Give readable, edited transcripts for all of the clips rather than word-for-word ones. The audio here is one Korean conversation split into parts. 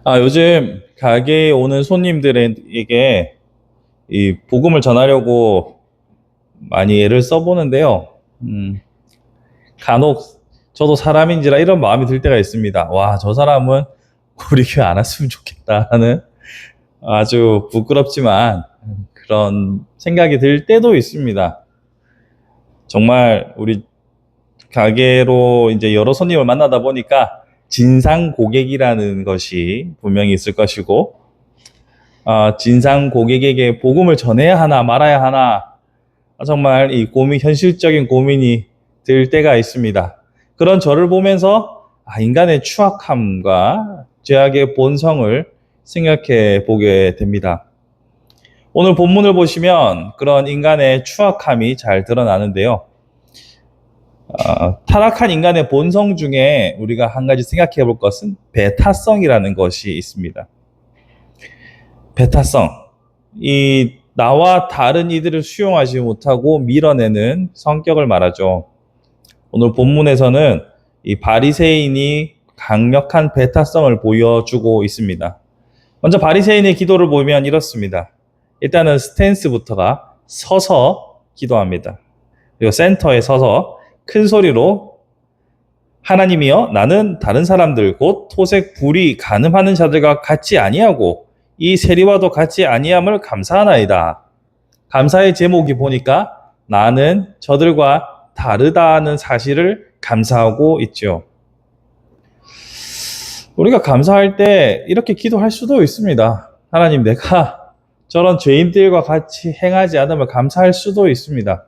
요즘 가게에 오는 손님들에게 이 복음을 전하려고 많이 애를 써보는데요. 간혹 저도 사람인지라 이런 마음이 들 때가 있습니다. 와, 저 사람은 우리 교회 안 왔으면 좋겠다 하는 아주 부끄럽지만 그런 생각이 들 때도 있습니다. 정말 우리 가게로 이제 여러 손님을 만나다 보니까 진상 고객이라는 것이 분명히 있을 것이고, 진상 고객에게 복음을 전해야 하나 말아야 하나, 정말 이 현실적인 고민이 들 때가 있습니다. 그런 저를 보면서 인간의 추악함과 죄악의 본성을 생각해 보게 됩니다. 오늘 본문을 보시면 그런 인간의 추악함이 잘 드러나는데요. 타락한 인간의 본성 중에 우리가 한 가지 생각해 볼 것은 배타성이라는 것이 있습니다. 배타성. 이 나와 다른 이들을 수용하지 못하고 밀어내는 성격을 말하죠. 오늘 본문에서는 이 바리새인이 강력한 배타성을 보여주고 있습니다. 먼저 바리새인의 기도를 보면 이렇습니다. 일단은 스탠스부터가 서서 기도합니다. 그리고 센터에 서서 큰 소리로 하나님이여, 나는 다른 사람들 곧 토색 불이 간음하는 자들과 같이 아니하고 이 세리와도 같이 아니함을 감사하나이다. 감사의 제목이 보니까 나는 저들과 다르다는 사실을 감사하고 있죠. 우리가 감사할 때 이렇게 기도할 수도 있습니다. 하나님, 내가 저런 죄인들과 같이 행하지 않음을 감사할 수도 있습니다.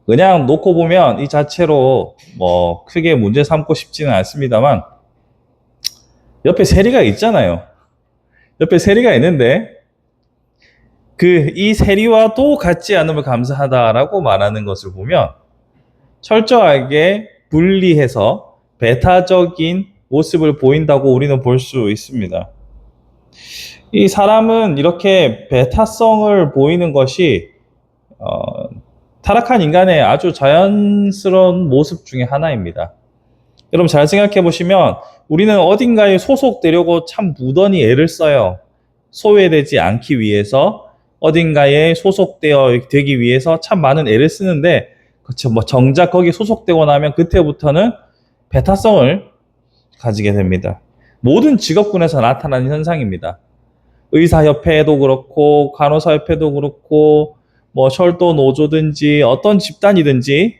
그냥 놓고 보면 이 자체로 크게 문제 삼고 싶지는 않습니다만, 옆에 세리가 있잖아요. 옆에 세리가 있는데 이 세리와도 같지 않음을 감사하다라고 말하는 것을 보면 철저하게 분리해서 배타적인 모습을 보인다고 우리는 볼 수 있습니다. 이 사람은 이렇게 배타성을 보이는 것이 타락한 인간의 아주 자연스러운 모습 중에 하나입니다. 여러분 잘 생각해 보시면 우리는 어딘가에 소속되려고 참 무던히 애를 써요. 소외되지 않기 위해서, 어딘가에 되기 위해서 참 많은 애를 쓰는데, 그렇죠. 정작 거기 소속되고 나면 그때부터는 배타성을 가지게 됩니다. 모든 직업군에서 나타나는 현상입니다. 의사협회도 그렇고, 간호사협회도 그렇고, 철도 노조든지 어떤 집단이든지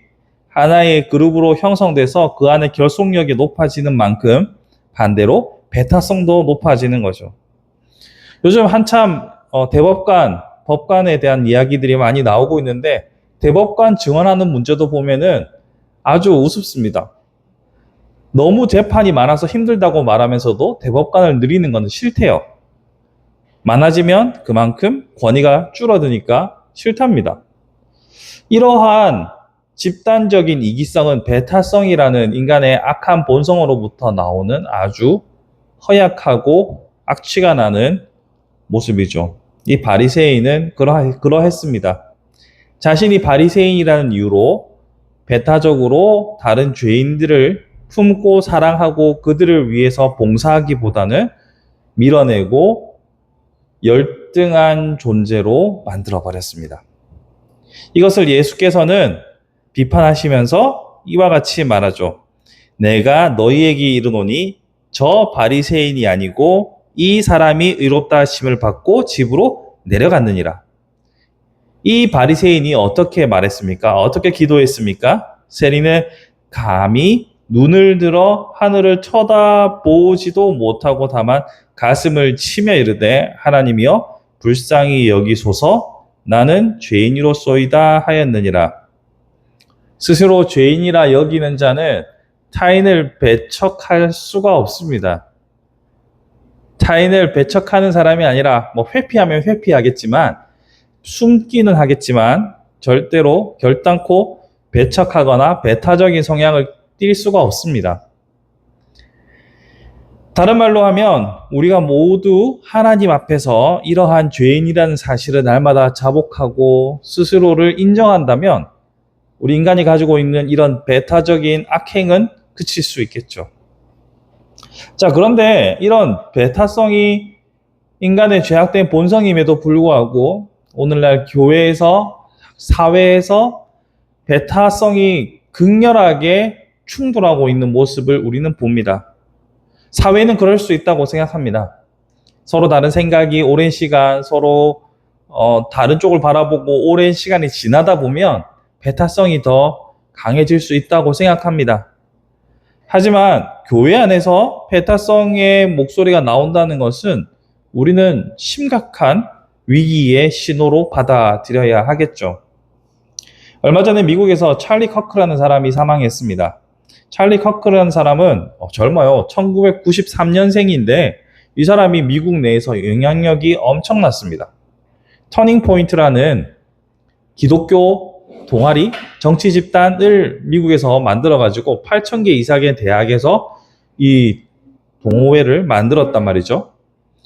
하나의 그룹으로 형성돼서 그 안에 결속력이 높아지는 만큼 반대로 배타성도 높아지는 거죠. 요즘 한참 법관에 대한 이야기들이 많이 나오고 있는데, 대법관 증언하는 문제도 보면은 아주 우습습니다. 너무 재판이 많아서 힘들다고 말하면서도 대법관을 늘리는 건 싫대요. 많아지면 그만큼 권위가 줄어드니까 싫답니다. 이러한 집단적인 이기성은 배타성이라는 인간의 악한 본성으로부터 나오는 아주 허약하고 악취가 나는 모습이죠. 이 바리새인은 그러했습니다. 자신이 바리새인이라는 이유로 배타적으로 다른 죄인들을 품고 사랑하고 그들을 위해서 봉사하기보다는 밀어내고 열등한 존재로 만들어버렸습니다. 이것을 예수께서는 비판하시면서 이와 같이 말하죠. 내가 너희에게 이르노니 저 바리새인이 아니고 이 사람이 의롭다 하심을 받고 집으로 내려갔느니라. 이 바리새인이 어떻게 말했습니까? 어떻게 기도했습니까? 세리는 감히 눈을 들어 하늘을 쳐다보지도 못하고 다만 가슴을 치며 이르되 하나님이여 불쌍히 여기소서 나는 죄인이로소이다 하였느니라. 스스로 죄인이라 여기는 자는 타인을 배척할 수가 없습니다. 타인을 배척하는 사람이 아니라 회피하면 회피하겠지만 숨기는 하겠지만 절대로 결단코 배척하거나 배타적인 성향을 띌 수가 없습니다. 다른 말로 하면 우리가 모두 하나님 앞에서 이러한 죄인이라는 사실을 날마다 자복하고 스스로를 인정한다면 우리 인간이 가지고 있는 이런 배타적인 악행은 그칠 수 있겠죠. 자, 그런데 이런 배타성이 인간의 죄악된 본성임에도 불구하고 오늘날 교회에서, 사회에서 배타성이 극렬하게 충돌하고 있는 모습을 우리는 봅니다. 사회는 그럴 수 있다고 생각합니다. 서로 다른 생각이 오랜 시간 서로 다른 쪽을 바라보고 오랜 시간이 지나다 보면 배타성이 더 강해질 수 있다고 생각합니다. 하지만 교회 안에서 배타성의 목소리가 나온다는 것은 우리는 심각한 위기의 신호로 받아들여야 하겠죠. 얼마 전에 미국에서 찰리 커크라는 사람이 사망했습니다. 찰리 커크라는 사람은 젊어요. 1993년생인데 이 사람이 미국 내에서 영향력이 엄청났습니다. 터닝 포인트라는 기독교 동아리, 정치 집단을 미국에서 만들어가지고 8,000개 이상의 대학에서 이 동호회를 만들었단 말이죠.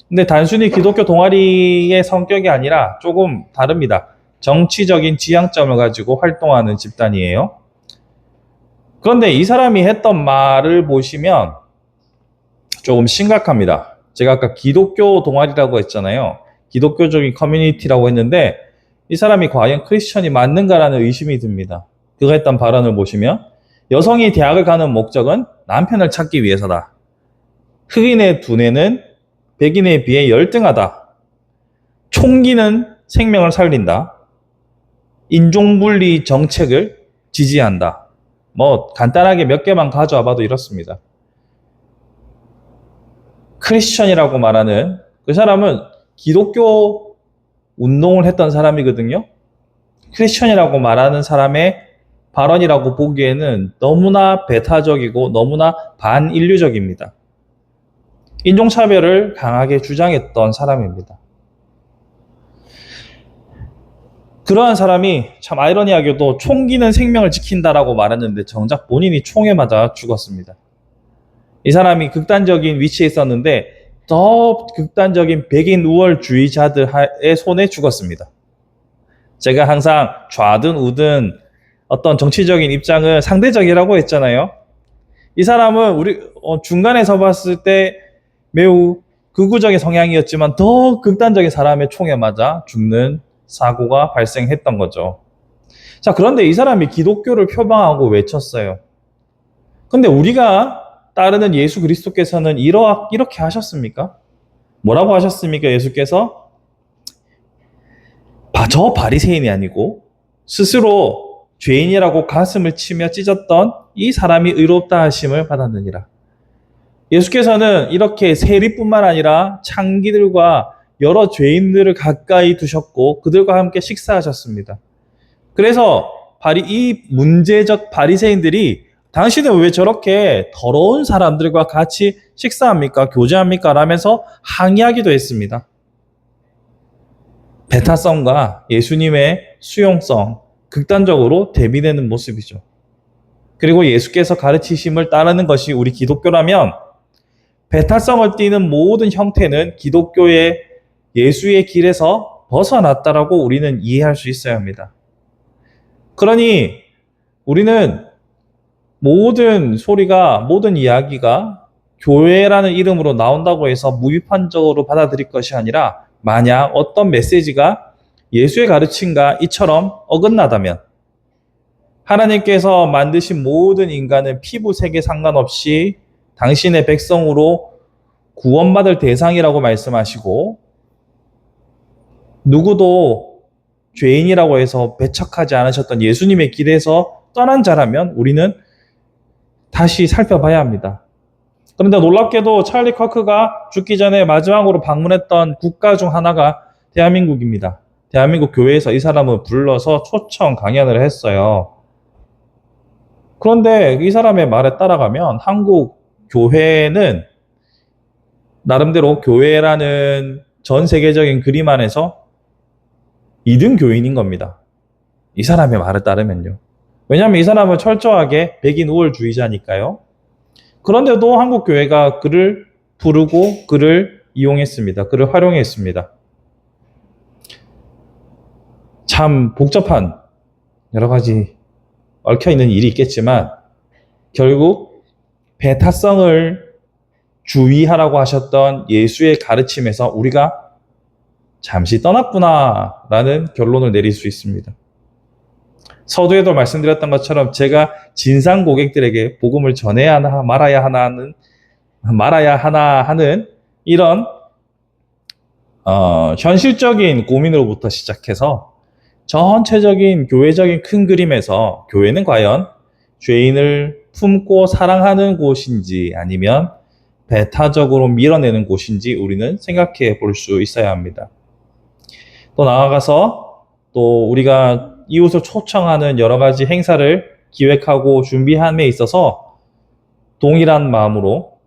근데 단순히 기독교 동아리의 성격이 아니라 조금 다릅니다. 정치적인 지향점을 가지고 활동하는 집단이에요. 그런데 이 사람이 했던 말을 보시면 조금 심각합니다. 제가 아까 기독교 동아리라고 했잖아요. 기독교적인 커뮤니티라고 했는데 이 사람이 과연 크리스천이 맞는가라는 의심이 듭니다. 그가 했던 발언을 보시면 여성이 대학을 가는 목적은 남편을 찾기 위해서다. 흑인의 두뇌는 백인에 비해 열등하다. 총기는 생명을 살린다. 인종분리 정책을 지지한다. 간단하게 몇 개만 가져와 봐도 이렇습니다. 크리스천이라고 말하는 그 사람은 기독교 운동을 했던 사람이거든요. 크리스천이라고 말하는 사람의 발언이라고 보기에는 너무나 배타적이고 너무나 반인류적입니다. 인종차별을 강하게 주장했던 사람입니다. 그러한 사람이 참 아이러니하게도 총기는 생명을 지킨다라고 말했는데 정작 본인이 총에 맞아 죽었습니다. 이 사람이 극단적인 위치에 있었는데 더 극단적인 백인 우월주의자들의 손에 죽었습니다. 제가 항상 좌든 우든 어떤 정치적인 입장은 상대적이라고 했잖아요. 이 사람은 우리 중간에서 봤을 때 매우 극우적인 성향이었지만 더 극단적인 사람의 총에 맞아 죽는 사고가 발생했던 거죠. 자, 그런데 이 사람이 기독교를 표방하고 외쳤어요. 근데 우리가 따르는 예수 그리스도께서는 이렇게 하셨습니까? 뭐라고 하셨습니까? 예수께서 저 바리새인이 아니고 스스로 죄인이라고 가슴을 치며 찢었던 이 사람이 의롭다 하심을 받았느니라. 예수께서는 이렇게 세리뿐만 아니라 창기들과 여러 죄인들을 가까이 두셨고 그들과 함께 식사하셨습니다. 그래서 이 문제적 바리새인들이 당신은 왜 저렇게 더러운 사람들과 같이 식사합니까? 교제합니까? 라면서 항의하기도 했습니다. 배타성과 예수님의 수용성, 극단적으로 대비되는 모습이죠. 그리고 예수께서 가르치심을 따르는 것이 우리 기독교라면 배타성을 띠는 모든 형태는 기독교의 예수의 길에서 벗어났다라고 우리는 이해할 수 있어야 합니다. 그러니 우리는 모든 소리가, 모든 이야기가 교회라는 이름으로 나온다고 해서 무비판적으로 받아들일 것이 아니라 만약 어떤 메시지가 예수의 가르침과 이처럼 어긋나다면 하나님께서 만드신 모든 인간은 피부색에 상관없이 당신의 백성으로 구원받을 대상이라고 말씀하시고 누구도 죄인이라고 해서 배척하지 않으셨던 예수님의 길에서 떠난 자라면 우리는 다시 살펴봐야 합니다. 그런데 놀랍게도 찰리 커크가 죽기 전에 마지막으로 방문했던 국가 중 하나가 대한민국입니다. 대한민국 교회에서 이 사람을 불러서 초청 강연을 했어요. 그런데 이 사람의 말에 따라가면 한국 교회는 나름대로 교회라는 전 세계적인 그림 안에서 2등 교인인 겁니다. 이 사람의 말에 따르면요. 왜냐하면 이 사람은 철저하게 백인 우월주의자니까요. 그런데도 한국 교회가 그를 부르고 그를 이용했습니다. 그를 활용했습니다. 참 복잡한 여러 가지 얽혀있는 일이 있겠지만 결국 배타성을 주의하라고 하셨던 예수의 가르침에서 우리가 잠시 떠났구나라는 결론을 내릴 수 있습니다. 서두에도 말씀드렸던 것처럼 제가 진상 고객들에게 복음을 전해야 하나 말아야 하나 하는 이런 현실적인 고민으로부터 시작해서 전체적인 교회적인 큰 그림에서 교회는 과연 죄인을 품고 사랑하는 곳인지 아니면 배타적으로 밀어내는 곳인지 우리는 생각해 볼 수 있어야 합니다. 또 나아가서 또 우리가 이웃을 초청하는 여러 가지 행사를 기획하고 준비함에 있어서 동일한 마음으로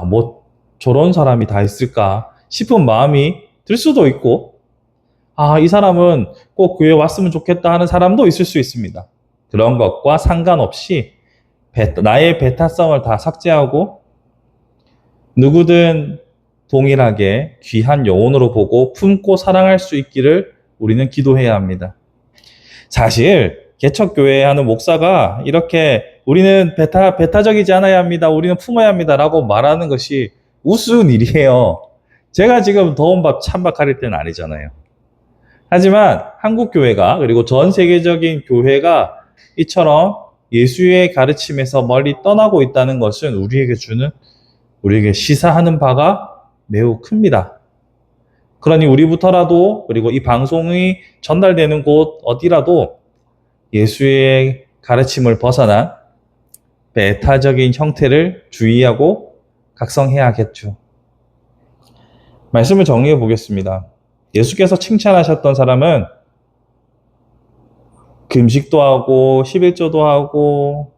뭐 저런 사람이 다 있을까 싶은 마음이 들 수도 있고 이 사람은 꼭 교회에 왔으면 좋겠다 하는 사람도 있을 수 있습니다. 그런 것과 상관없이 나의 배타성을 다 삭제하고 누구든 동일하게 귀한 영혼으로 보고 품고 사랑할 수 있기를 우리는 기도해야 합니다. 사실 개척교회 하는 목사가 이렇게 우리는 배타적이지 않아야 합니다. 우리는 품어야 합니다. 라고 말하는 것이 우스운 일이에요. 제가 지금 더운 밥 찬밥 가릴 때는 아니잖아요. 하지만 한국 교회가 그리고 전 세계적인 교회가 이처럼 예수의 가르침에서 멀리 떠나고 있다는 것은 우리에게 시사하는 바가 매우 큽니다. 그러니 우리부터라도 그리고 이 방송이 전달되는 곳 어디라도 예수의 가르침을 벗어난 배타적인 형태를 주의하고 각성해야겠죠. 말씀을 정리해 보겠습니다. 예수께서 칭찬하셨던 사람은 금식도 하고 11조도 하고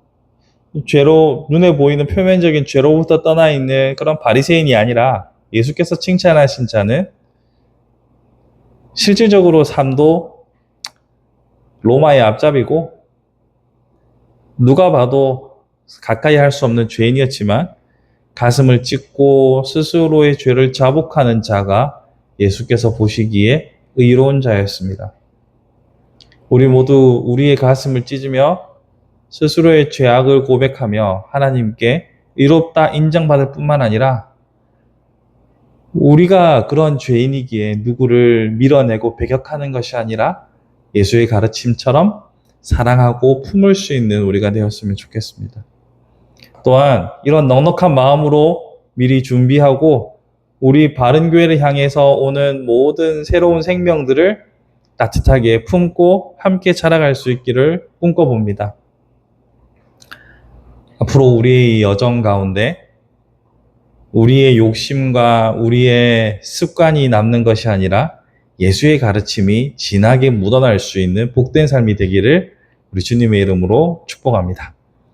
눈에 보이는 표면적인 죄로부터 떠나 있는 그런 바리새인이 아니라 예수께서 칭찬하신 자는 실질적으로 삶도 로마의 앞잡이고 누가 봐도 가까이 할 수 없는 죄인이었지만 가슴을 찢고 스스로의 죄를 자복하는 자가 예수께서 보시기에 의로운 자였습니다. 우리 모두 우리의 가슴을 찢으며 스스로의 죄악을 고백하며 하나님께 의롭다 인정받을 뿐만 아니라 우리가 그런 죄인이기에 누구를 밀어내고 배격하는 것이 아니라 예수의 가르침처럼 사랑하고 품을 수 있는 우리가 되었으면 좋겠습니다. 또한 이런 넉넉한 마음으로 미리 준비하고 우리 바른 교회를 향해서 오는 모든 새로운 생명들을 따뜻하게 품고 함께 자라갈 수 있기를 꿈꿔봅니다. 앞으로 우리의 여정 가운데 우리의 욕심과 우리의 습관이 남는 것이 아니라 예수의 가르침이 진하게 묻어날 수 있는 복된 삶이 되기를 우리 주님의 이름으로 축복합니다.